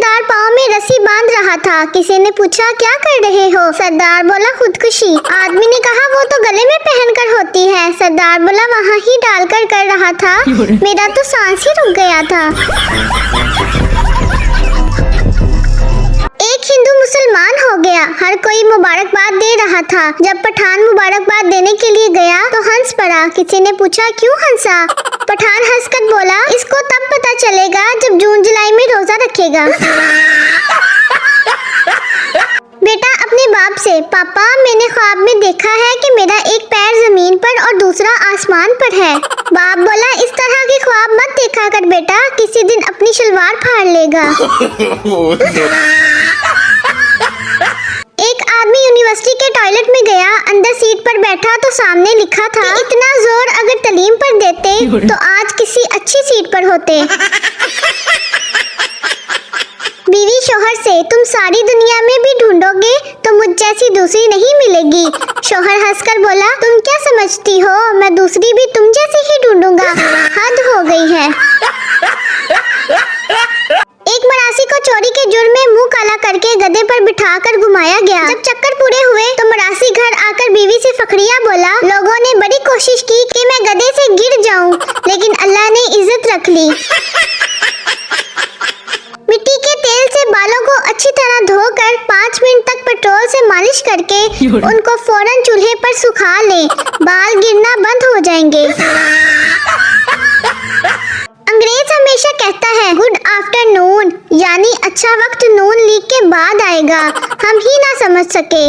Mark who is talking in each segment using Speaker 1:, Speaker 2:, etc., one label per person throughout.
Speaker 1: सरदार पाँव में रस्सी बांध रहा था। किसी ने पूछा क्या कर रहे हो? सरदार बोला खुदकुशी। आदमी ने कहा वो तो गले में पहनकर होती है। सरदार बोला वहाँ ही डालकर कर रहा था, मेरा तो सांस ही रुक गया था। एक हिंदू मुसलमान हो गया, हर कोई मुबारकबाद दे रहा था। जब पठान मुबारकबाद देने के लिए गया तो हंस पड़ा। किसी ने पूछा क्यों हंसा? पठान हंसकर बोला इसको तब पता चलेगा जब जून जुलाई में रोजा रखेगा। बेटा अपने बाप से, पापा मैंने ख्वाब में देखा है कि मेरा एक पैर जमीन पर और दूसरा आसमान पर है। बाप बोला इस तरह के ख्वाब मत देखा कर बेटा, किसी दिन अपनी शलवार फाड़ लेगा। एक आदमी यूनिवर्सिटी के टॉयलेट में गया, अंदर सीट पर बैठा तो सामने लिखा था इतना जोर अगर तालीम पर देते तो आज किसी अच्छी सीट पर होते। बीवी शोहर से, तुम सारी दुनिया में भी ढूंढोगे तो मुझ जैसी दूसरी नहीं मिलेगी। शोहर हंसकर बोला तुम क्या समझती हो, मैं दूसरी भी तुम जैसी ही ढूंढूंगा, हद हो गई है। एक मरासी को चोरी के जुर्म में मुंह काला करके गधे पर बिठाकर घुमाया गया। जब चक्कर पूरे हुए तो मरासी घर आकर बीवी से फखरिया बोला लोगों ने बड़ी कोशिश की कि मैं गधे से गिर जाऊं, लेकिन अल्लाह ने इज्जत रख ली। मिट्टी के तेल से बालों को अच्छी तरह धोकर 5 मिनट तक पेट्रोल से मालिश करके उनको फौरन चूल्हे पर सुखा लें, बाल गिरना बंद हो जाएंगे। अंग्रेज हमेशा कहता है गुड आफ्टरनून, यानी अच्छा वक्त नून लीग के बाद आएगा, हम ही ना समझ सके।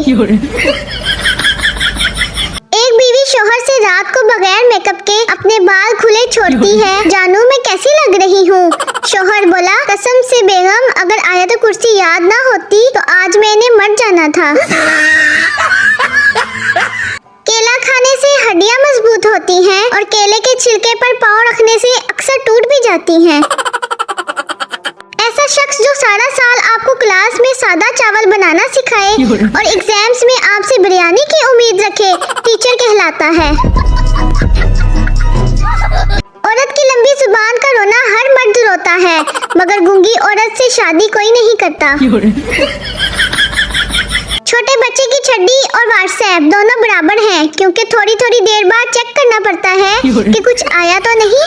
Speaker 1: एक बीवी शोहर से रात को बगैर मेकअप के अपने बाल खुले छोड़ती है, जानू मैं कैसी लग रही हूँ? शोहर बोला कसम से बेगम अगर आयत कुर्सी याद ना होती तो आज मैंने मर जाना था। केला खाने से हड्डियां मजबूत होती हैं और केले के छिलके पर पाँव रखने से अक्सर टूट भी जाती हैं। ऐसा शख्स जो सारा साल आपको क्लास में सादा चावल बनाना सिखाए और एग्जाम्स में आपसे बिरयानी की उम्मीद रखे, टीचर कहलाता है। औरत की लंबी जुबान का रोना हर मर्द रोता है, मगर गूंगी औरत से शादी कोई नहीं करता। छोटे बच्चे की छड्डी और व्हाट्सएप दोनों बराबर हैं, क्योंकि थोड़ी थोड़ी देर बाद चेक करना पड़ता है कि कुछ आया तो नहीं।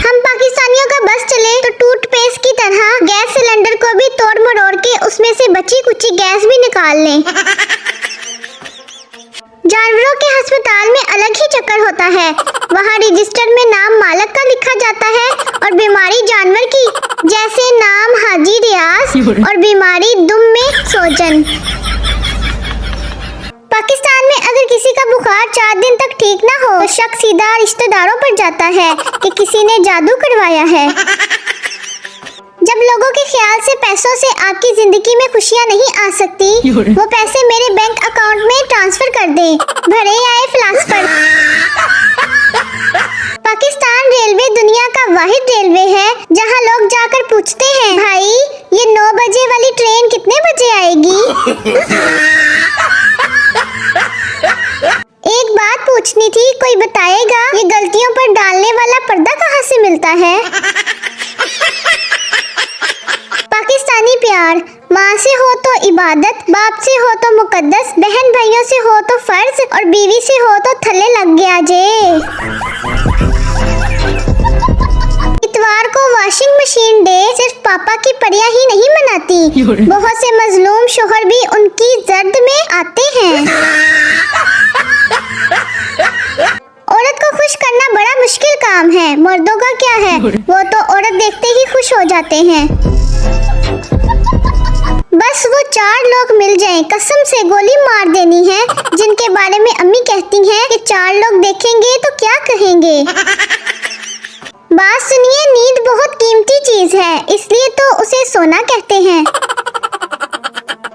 Speaker 1: हम पाकिस्तानियों का बस चले तो टूथपेस्ट की तरह गैस सिलेंडर को भी तोड़ मरोड़ के उसमें से बची कुची गैस भी निकाल लें। जानवरों के अस्पताल में अलग ही चक्कर होता है, वहाँ रजिस्टर में नाम मालक का लिखा जाता है और बीमारी जानवर की, जैसे नाम हाजी रियाज और बीमारी दुम में सोजन। पाकिस्तान में अगर किसी का बुखार 4 दिन तक ठीक ना हो तो शक सीधा रिश्तेदारों पर जाता है कि किसी ने जादू करवाया है। जब लोगों के ख्याल से पैसों से आपकी जिंदगी में खुशियाँ नहीं आ सकती, वो पैसे मेरे बैंक अकाउंट में ट्रांसफर कर दें, भरे आए फिलासफर। पाकिस्तान रेलवे दुनिया का वाहिद रेलवे है जहाँ लोग जाकर पूछते हैं भाई ये 9 बजे वाली ट्रेन कितने बजे आएगी? एक बात पूछनी थी, कोई बताएगा ये गलतियों पर डालने वाला पर्दा कहाँ से मिलता है? पाकिस्तानी प्यार, माँ से हो तो इबादत, बाप से हो तो मुकद्दस, बहन भाइयों से हो तो फर्ज और बीवी से हो तो थल्ले लग गया जे। इतवार को वॉशिंग मशीन डे सिर्फ पापा की परियां ही नहीं मनाती, बहुत से मजलूम शोहर भी उनकी जर्द में आते हैं। औरत को खुश करना बड़ा मुश्किल काम है, मर्दों का क्या है, वो तो औरत देखते ही खुश हो जाते हैं। बस वो 4 लोग मिल जाएं, कसम से गोली मार देनी है, जिनके बारे में अम्मी कहती हैं कि 4 लोग देखेंगे तो क्या कहेंगे। बात सुनिए, नींद बहुत कीमती चीज है, इसलिए तो उसे सोना कहते हैं।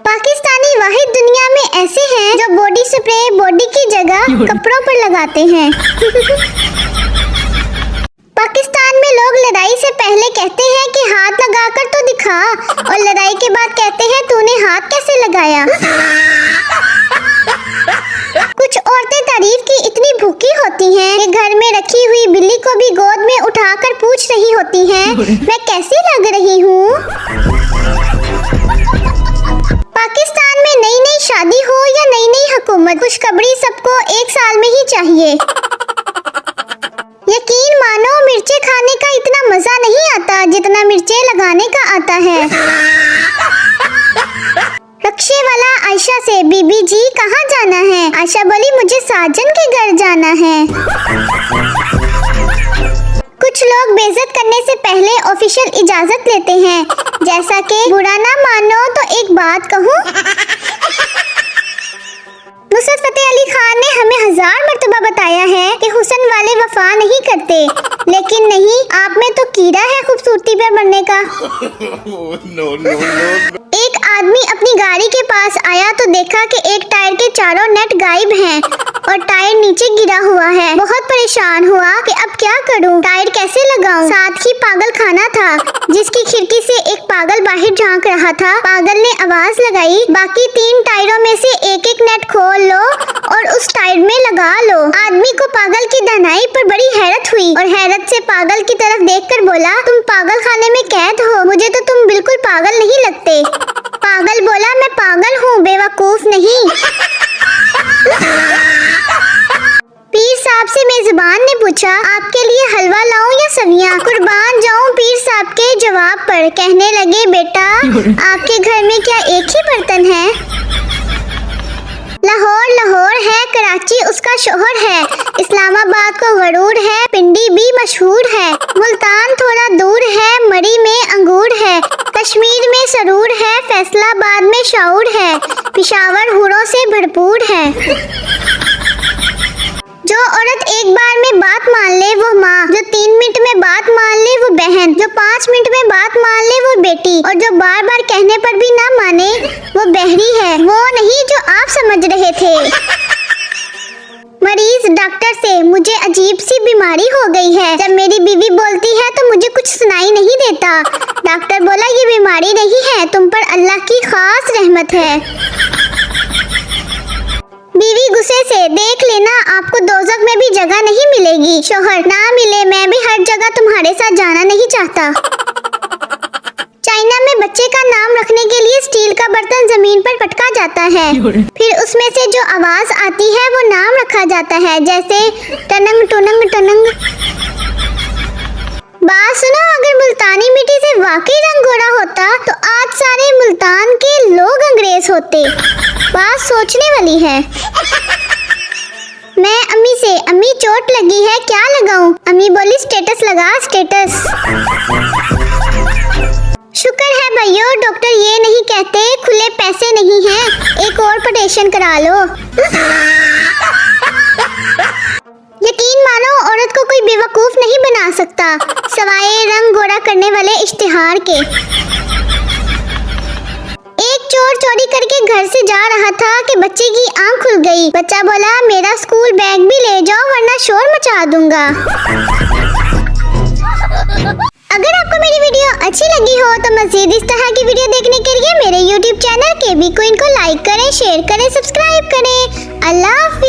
Speaker 1: पाकिस्तानी वाहिद दुनिया में ऐसे हैं जो बॉडी स्प्रे बॉडी की जगह कपड़ों पर लगाते हैं। पाकिस्तान में लोग लड़ाई से पहले कहते हैं कि हाथ लगाकर तो दिखा, और लड़ाई के बाद कहते हैं तूने हाथ कैसे लगाया। कुछ औरतें तारीफ की इतनी भूखी होती हैं कि घर में रखी हुई बिल्ली को भी गोद में उठाकर पूछ रही होती हैं मैं कैसी लग रही हूँ। चाहिए। यकीन मानो मिर्चें खाने का इतना मजा नहीं आता जितना मिर्चें लगाने का आता है। रक्शे वाला आयशा से, बीबी जी कहाँ जाना है? आयशा बोली मुझे साजन के घर जाना है। कुछ लोग बेइज्जत करने से पहले ऑफिशियल इजाजत लेते हैं, जैसा कि बुरा ना मानो तो एक बात कहूँ। नुसरत फतेह अली खान ने हमें 1000 मर्तबा बताया है कि हुस्न वाले वफा नहीं करते, लेकिन नहीं, आप में तो कीड़ा है खूबसूरती पर मरने का। एक आदमी अपनी गाड़ी के पास आया तो देखा कि एक टायर के चारों नट गायब हैं और टायर नीचे गिरा हुआ है। बहुत परेशान हुआ कि अब क्या करूं, टायर कैसे लगाऊं। साथ ही पागल खाना था जिसकी खिड़की से एक पागल बाहर झांक रहा था। पागल ने आवाज लगाई, बाकी 3 टायरों में से एक एक नट खोल लो और उस टायर में लगा लो। आदमी को पागल की दानाई पर बड़ी हैरत हुई और हैरत से पागल की तरफ देखकर बोला, तुम पागल खाने में कैद हो, मुझे तो तुम बिल्कुल पागल नहीं लगते। पागल बोला, मैं पागल हूँ, बेवकूफ नहीं। पीर साहब से मेजबान ने पूछा, आपके लिए हलवा लाऊं या सवियां? कुर्बान जाऊं पीर साहब के जवाब पर। कहने लगे, बेटा आपके घर में क्या एक ही बर्तन है? लाहौर लाहौर है, कराची उसका शोहर है, इस्लामाबाद को गरूर है, पिंडी भी मशहूर है, मुल्तान थोड़ा दूर है, मरी में अंगूर है, कश्मीर में सरूर है, फैसलाबाद में शाऊर है, पिशावर हूरों से भरपूर है। जो औरत एक बार में बात मान ले वो माँ, जो 3 मिनट में बात मान ले वो बहन, जो 5 मिनट में बात मान ले वो बेटी, और जो बार बार कहने पर भी ना माने वो बहरी है, वो नहीं जो आप समझ रहे थे। मरीज डॉक्टर से, मुझे अजीब सी बीमारी हो गई है, जब मेरी बीवी बोलती है तो मुझे कुछ सुनाई नहीं देता। डॉक्टर बोला, ये बीमारी नहीं है, तुम पर अल्लाह की खास रहमत है। बीवी गुस्से से, देख लेना आपको दोज़ख में भी जगह नहीं मिलेगी। शोहर, ना मिले, मैं भी हर जगह तुम्हारे साथ जाना नहीं चाहता। चाइना में बच्चे का नाम रखने के लिए स्टील का बर्तन जमीन पर पटका जाता है, फिर उसमें से जो आवाज आती है वो नाम रखा जाता है, जैसे टनंग टुनंग टनंग। बात सुनो, अगर मुल्तानी मिट्टी से वाकई रंग गोरा होता तो आज सारे मुल्तान के लोग अंग्रेज होते। बात सोचने वाली है। मैं अम्मी से, अम्मी चोट लगी है, क्या लगाऊं? अम्मी बोली, स्टेटस लगा, स्टेटस। शुक्र है भाइयों, डॉक्टर ये नहीं कहते खुले पैसे नहीं हैं, एक और ऑपरेशन करा लो। यकीन मानो, औरत को कोई बेवकूफ नहीं बना सकता सवाए रंग गोरा करने वाले इश्तिहार के। एक चोर चोरी करके घर से जा रहा था कि बच्चे की आंख खुल गई। बच्चा बोला, मेरा स्कूल बैग भी ले जाओ वरना शोर मचा दूंगा। अगर आपको मेरी वीडियो अच्छी लगी हो तो मज़ीद इस तरह की वीडियो देखने के लिए मेरे YouTube चैनल KB Queen को लाइक करें, शेयर करें, सब्सक्राइब करें। अल्लाह हाफ़िज़।